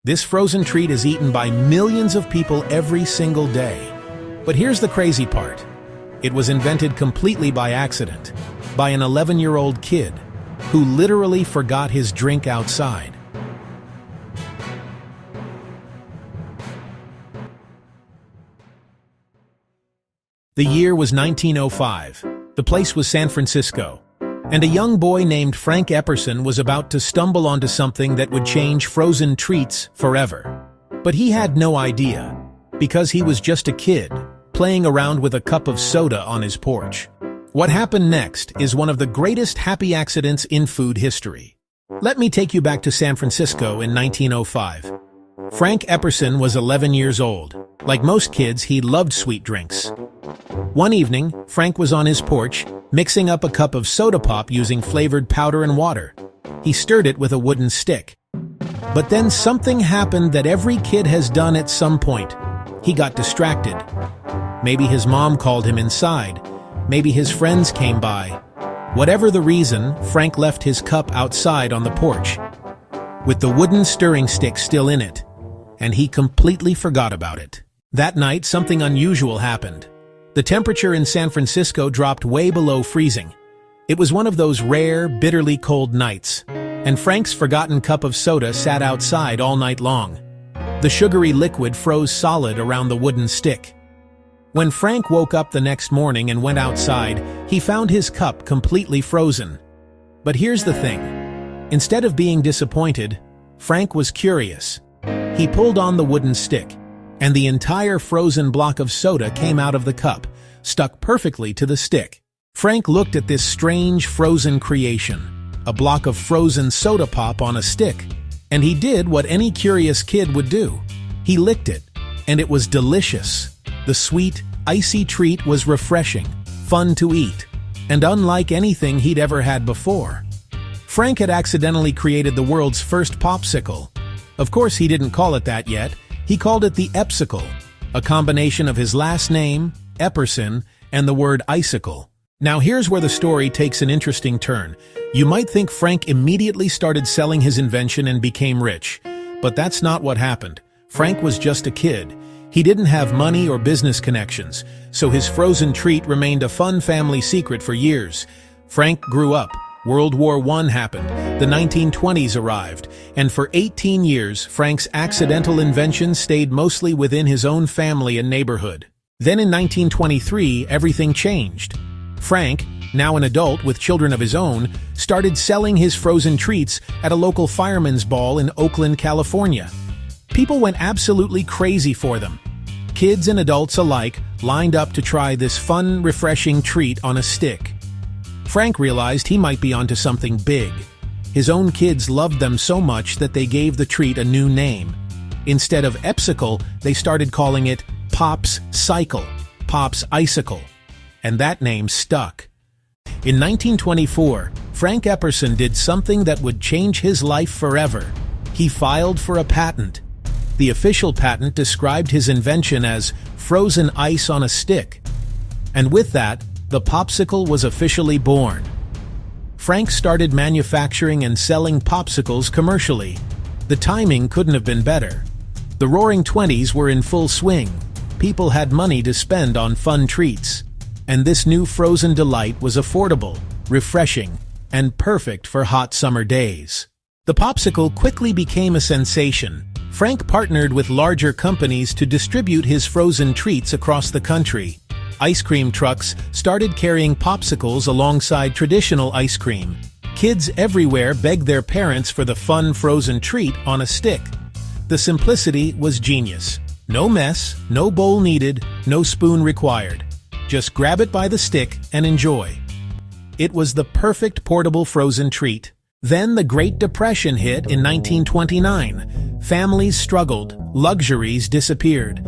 This frozen treat is eaten by millions of people every single day. But here's the crazy part. It was invented completely by accident, by an 11-year-old kid who literally forgot his drink outside. The year was 1905. The place was San Francisco, and a young boy named Frank Epperson was about to stumble onto something that would change frozen treats forever. But he had no idea, because he was just a kid, playing around with a cup of soda on his porch. What happened next is one of the greatest happy accidents in food history. Let me take you back to San Francisco in 1905. Frank Epperson was 11 years old. Like most kids, he loved sweet drinks. One evening, Frank was on his porch, mixing up a cup of soda pop using flavored powder and water. He stirred it with a wooden stick. But then something happened that every kid has done at some point. He got distracted. Maybe his mom called him inside. Maybe his friends came by. Whatever the reason, Frank left his cup outside on the porch, with the wooden stirring stick still in it, and he completely forgot about it. That night, something unusual happened. The temperature in San Francisco dropped way below freezing. It was one of those rare, bitterly cold nights, and Frank's forgotten cup of soda sat outside all night long. The sugary liquid froze solid around the wooden stick. When Frank woke up the next morning and went outside, he found his cup completely frozen. But here's the thing. Instead of being disappointed, Frank was curious. He pulled on the wooden stick, and the entire frozen block of soda came out of the cup, stuck perfectly to the stick. Frank looked at this strange frozen creation, a block of frozen soda pop on a stick, and he did what any curious kid would do. He licked it, and it was delicious. The sweet, icy treat was refreshing, fun to eat, and unlike anything he'd ever had before. Frank had accidentally created the world's first popsicle. Of course, he didn't call it that yet. He called it the Epsicle, a combination of his last name, Epperson, and the word icicle. Now here's where the story takes an interesting turn. You might think Frank immediately started selling his invention and became rich, but that's not what happened. Frank was just a kid. He didn't have money or business connections, so his frozen treat remained a fun family secret for years. Frank grew up. World War I happened, the 1920s arrived, and for 18 years, Frank's accidental invention stayed mostly within his own family and neighborhood. Then in 1923, everything changed. Frank, now an adult with children of his own, started selling his frozen treats at a local fireman's ball in Oakland, California. People went absolutely crazy for them. Kids and adults alike lined up to try this fun, refreshing treat on a stick. Frank realized he might be onto something big. His own kids loved them so much that they gave the treat a new name. Instead of Epsicle, they started calling it Popsicle, Pop's Icicle, and that name stuck. In 1924, Frank Epperson did something that would change his life forever. He filed for a patent. The official patent described his invention as frozen ice on a stick. And with that, the popsicle was officially born. Frank started manufacturing and selling popsicles commercially. The timing couldn't have been better. The Roaring '20s were in full swing. People had money to spend on fun treats. And this new frozen delight was affordable, refreshing, and perfect for hot summer days. The popsicle quickly became a sensation. Frank partnered with larger companies to distribute his frozen treats across the country. Ice cream trucks started carrying popsicles alongside traditional ice cream. Kids everywhere begged their parents for the fun frozen treat on a stick. The simplicity was genius. No mess, no bowl needed, no spoon required. Just grab it by the stick and enjoy. It was the perfect portable frozen treat. Then the Great Depression hit in 1929. Families struggled, luxuries disappeared.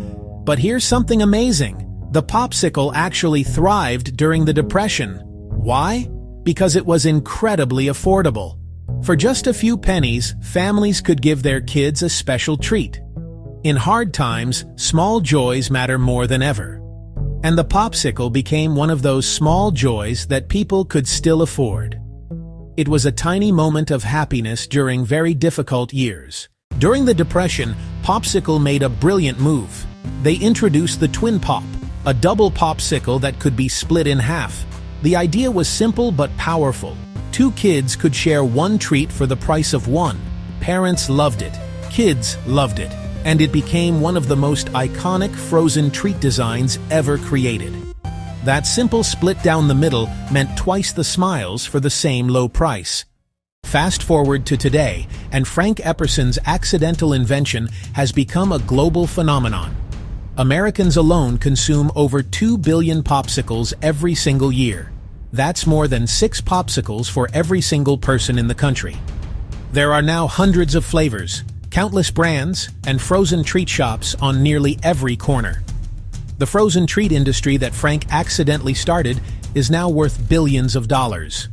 But here's something amazing. The popsicle actually thrived during the Depression. Why? Because it was incredibly affordable. For just a few pennies, families could give their kids a special treat. In hard times, small joys matter more than ever. And the popsicle became one of those small joys that people could still afford. It was a tiny moment of happiness during very difficult years. During the Depression, Popsicle made a brilliant move. They introduced the Twin Pop, a double popsicle that could be split in half. The idea was simple but powerful. Two kids could share one treat for the price of one. Parents loved it, kids loved it, and it became one of the most iconic frozen treat designs ever created. That simple split down the middle meant twice the smiles for the same low price. Fast forward to today, and Frank Epperson's accidental invention has become a global phenomenon. Americans alone consume over 2 billion popsicles every single year. That's more than 6 popsicles for every single person in the country. There are now hundreds of flavors, countless brands, and frozen treat shops on nearly every corner. The frozen treat industry that Frank accidentally started is now worth billions of dollars.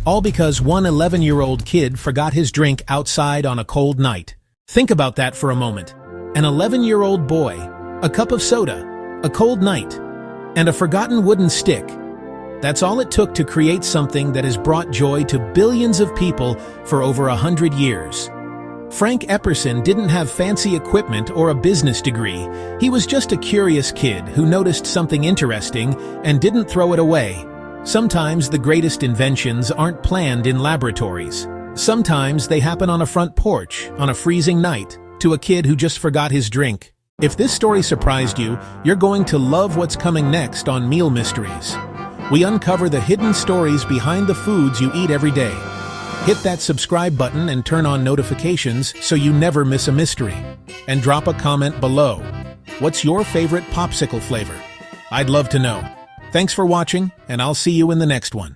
All because one 11-year-old kid forgot his drink outside on a cold night. Think about that for a moment. An 11-year-old boy, a cup of soda, a cold night, and a forgotten wooden stick. That's all it took to create something that has brought joy to billions of people for over 100 years. Frank Epperson didn't have fancy equipment or a business degree. He was just a curious kid who noticed something interesting and didn't throw it away. Sometimes the greatest inventions aren't planned in laboratories. Sometimes they happen on a front porch, on a freezing night, to a kid who just forgot his drink. If this story surprised you, you're going to love what's coming next on Meal Mysteries. We uncover the hidden stories behind the foods you eat every day. Hit that subscribe button and turn on notifications so you never miss a mystery. And drop a comment below. What's your favorite popsicle flavor? I'd love to know. Thanks for watching, and I'll see you in the next one.